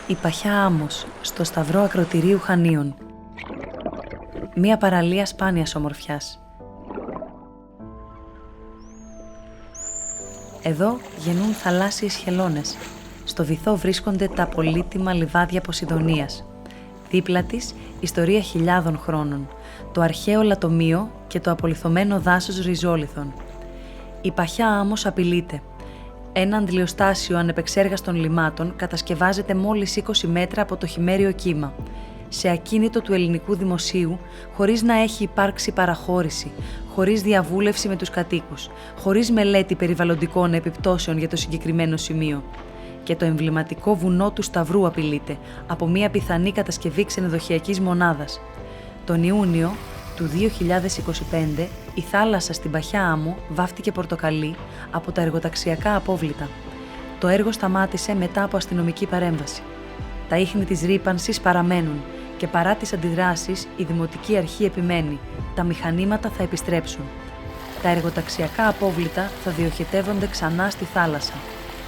Η Παχιά Άμμος, στο Σταυρό Ακροτηρίου Χανίων. Μία παραλία σπάνιας ομορφιάς. Εδώ γεννούν θαλάσσιες χελώνες. Στο βυθό βρίσκονται τα πολύτιμα λιβάδια Ποσειδονίας. Δίπλα της, ιστορία χιλιάδων χρόνων, το αρχαίο λατομείο και το απολιθωμένο δάσος ριζόλιθων. Η Παχιά Άμμος απειλείται. Ένα αντλιοστάσιο ανεπεξέργαστων λιμάτων κατασκευάζεται μόλις 20 μέτρα από το χειμέριο κύμα, σε ακίνητο του ελληνικού δημοσίου, χωρίς να έχει υπάρξει παραχώρηση, χωρίς διαβούλευση με τους κατοίκους, χωρίς μελέτη περιβαλλοντικών επιπτώσεων για το συγκεκριμένο σημείο. Και το εμβληματικό βουνό του Σταυρού απειλείται από μια πιθανή κατασκευή ξενοδοχειακής μονάδας. Τον Ιούνιο του 2025, η θάλασσα στην Παχιά Άμμο βάφτηκε πορτοκαλί από τα εργοταξιακά απόβλητα. Το έργο σταμάτησε μετά από αστυνομική παρέμβαση. Τα ίχνη της ρύπανσης παραμένουν και παρά τις αντιδράσεις, η Δημοτική Αρχή επιμένει: τα μηχανήματα θα επιστρέψουν. Τα εργοταξιακά απόβλητα θα διοχετεύονται ξανά στη θάλασσα,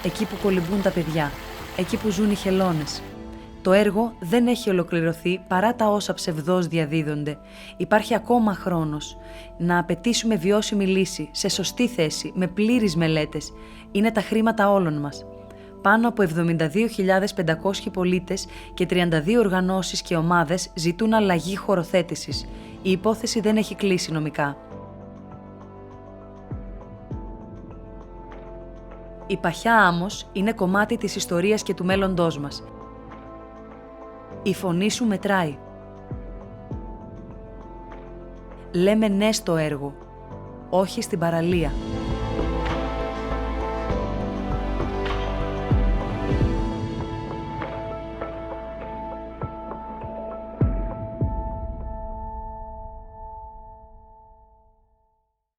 εκεί που κολυμπούν τα παιδιά, εκεί που ζουν οι χελώνες. Το έργο δεν έχει ολοκληρωθεί παρά τα όσα ψευδώς διαδίδονται. Υπάρχει ακόμα χρόνος να απαιτήσουμε βιώσιμη λύση, σε σωστή θέση, με πλήρεις μελέτες. Είναι τα χρήματα όλων μας. Πάνω από 72.500 πολίτες και 32 οργανώσεις και ομάδες ζητούν αλλαγή χωροθέτησης. Η υπόθεση δεν έχει κλείσει νομικά. Η Παχιά Άμμος είναι κομμάτι της ιστορίας και του μέλλοντός μας. Η φωνή σου μετράει. Λέμε ναι στο έργο, όχι στην παραλία.